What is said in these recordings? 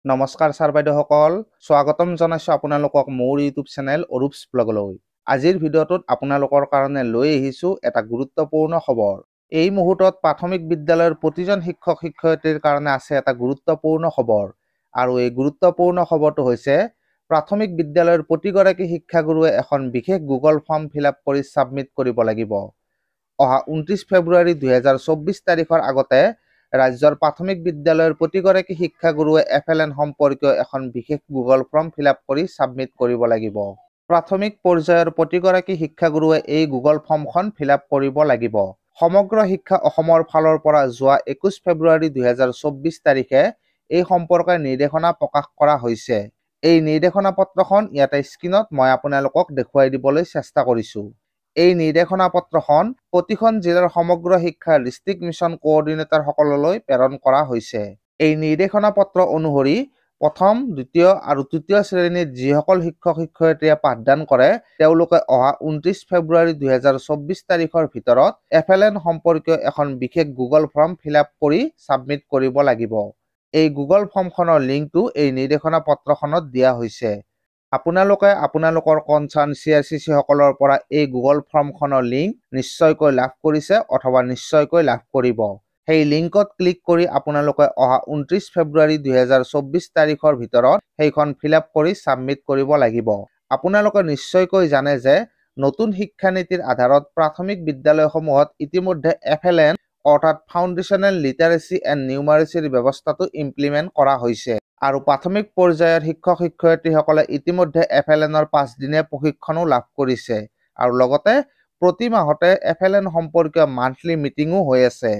নমস্কাৰ ছাৰ বাইদেউসকল, স্বাগতম জনাইছো আপোনালোকক মোৰ ইউটিউব চেনেল অৰূপছ ব্লগলৈ। আজিৰ ভিডিঅ'টোত আপোনালোকৰ কাৰণে লৈ আহিছো এটা গুৰুত্বপূৰ্ণ খবৰ। এই মুহূৰ্তত প্ৰাথমিক বিদ্যালয়ৰ প্ৰতিজন শিক্ষক শিক্ষয়িত্ৰীৰ কাৰণে আছে এটা গুৰুত্বপূৰ্ণ খবৰ। আৰু এই গুৰুত্বপূৰ্ণ খবৰটো হৈছে প্ৰাথমিক বিদ্যালয়ৰ প্ৰতিগৰাকী শিক্ষাগুৰুৱে এখন বিশেষ গুগল ফৰ্ম ফিলআপ কৰি ছাবমিট কৰিব লাগিব। অহা 29 ফেব্ৰুৱাৰী 2024 তাৰিখৰ আগতে ৰাজ্যৰ প্ৰাথমিক বিদ্যালয়ৰ প্ৰতিগৰাকী শিক্ষাগুৰুৱে FLN সম্পৰ্কীয় এখন বিশেষ গুগল ফৰ্ম ফিলআপ কৰি ছাবমিট কৰিব লাগিব। প্ৰাথমিক পৰ্যায়ৰ প্ৰতিগৰাকী শিক্ষাগুৰুৱে এই গুগল ফৰ্মখন ফিলআপ কৰিব লাগিব। সমগ্ৰ শিক্ষা অসমৰ ফালৰ পৰা যোৱা 21 ফেব্ৰুৱাৰী 2024 তাৰিখে এই সম্পৰ্কে নিৰ্দেশনা প্ৰকাশ কৰা হৈছে। এই নিৰ্দেশনা পত্ৰখন ইয়াতে স্ক্ৰীনত মই আপোনালোকক দেখুৱাই দিবলৈ চেষ্টা কৰিছো। এই নিৰ্দেশনা পত্ৰখন প্ৰতিখন জিলাৰ সমগ্ৰ শিক্ষা ডিষ্ট্ৰিক্ট মিছন কোঅৰ্ডিনেটৰ সকললৈ প্ৰেৰণ কৰা হৈছে। এই নিৰ্দেশনা পত্ৰ অনুসৰি প্ৰথম, দ্বিতীয় আৰু তৃতীয় শ্ৰেণীত যিসকল শিক্ষক শিক্ষয়িত্ৰীয়ে পাঠদান কৰে তেওঁলোকে অহা 29 ফেব্ৰুৱাৰী 2024 তাৰিখৰ ভিতৰত FLN সম্পৰ্কীয় এখন বিশেষ গুগল ফৰ্ম ফিলআপ কৰি ছাবমিট কৰিব লাগিব। এই গুগল ফৰ্মখনৰ লিংকটো এই নিৰ্দেশনা পত্ৰখনত দিয়া হৈছে। আপোনালোকে আপোনালোকৰ কনচাৰ্ণ CRCC সকলৰ পৰা এই গুগল ফৰ্মখনৰ লিংক নিশ্চয়কৈ লাভ কৰিছে অথবা নিশ্চয়কৈ লাভ কৰিব। সেই লিংকত ক্লিক কৰি আপোনালোকে অহা 29 ফেব্ৰুৱাৰী 2024 তাৰিখৰ ভিতৰত সেইখন ফিলআপ কৰি ছাবমিট কৰিব লাগিব। আপোনালোকে নিশ্চয়কৈ জানে যে নতুন শিক্ষানীতিৰ আধাৰত প্ৰাথমিক বিদ্যালয়সমূহত ইতিমধ্যে FLN অৰ্থাৎ ফাউণ্ডেশ্যনেল লিটাৰেচি এণ্ড নিউমাৰেচিৰ ব্যৱস্থাটো ইমপ্লিমেণ্ট কৰা হৈছে। আৰু প্ৰাথমিক পৰ্যায়ৰ শিক্ষক শিক্ষয়িত্ৰীসকলে ইতিমধ্যে FLNৰ 5 দিনীয়া প্ৰশিক্ষণো লাভ কৰিছে। আৰু লগতে প্ৰতি মাহতে FLN সম্পৰ্কীয় মান্থলি মিটিঙো হৈ আছে।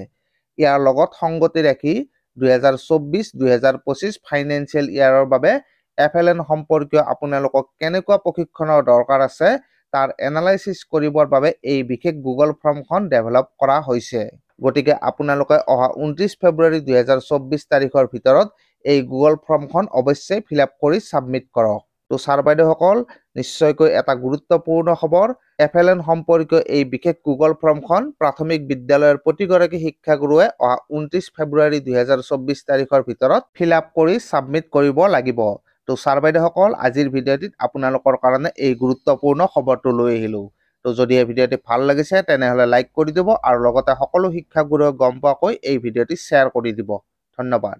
ইয়াৰ লগত সংগতি ৰাখি 2024-2025 ফাইনেন্সিয়েল ইয়াৰৰ বাবে FLN সম্পৰ্কীয় আপোনালোকক কেনেকুৱা প্ৰশিক্ষণৰ দৰকাৰ আছে তাৰ এনালাইচিছ কৰিবৰ বাবে এই বিশেষ গুগল ফৰ্মখন ডেভেলপ কৰা হৈছে। গতিকে আপোনালোকে অহা 29 ফেব্ৰুৱাৰী 2024 তাৰিখৰ ভিতৰত এই গুগল ফৰ্মখন অৱশ্যেই ফিলআপ কৰি ছাবমিট কৰক। তো ছাৰ বাইদেউসকল, নিশ্চয়কৈ এটা গুৰুত্বপূৰ্ণ খবৰ। FLN সম্পৰ্কীয় এই বিশেষ গুগল ফৰ্মখন প্ৰাথমিক বিদ্যালয়ৰ প্ৰতিগৰাকী শিক্ষাগুৰুৱে অহা 29 ফেব্ৰুৱাৰী 2024 তাৰিখৰ ভিতৰত ফিলআপ কৰি ছাবমিট কৰিব লাগিব। তো ছাৰ বাইদেউসকল, আজিৰ ভিডিঅ'টিত আপোনালোকৰ কাৰণে এই গুৰুত্বপূৰ্ণ খবৰটো লৈ আহিলো। তো যদি এই ভিডিঅ'টি ভাল লাগিছে তেনেহ'লে লাইক কৰি দিব আৰু লগতে সকলো শিক্ষাগুৰুৱে গম পোৱাকৈ এই ভিডিঅ'টি শ্বেয়াৰ কৰি দিব। ধন্যবাদ।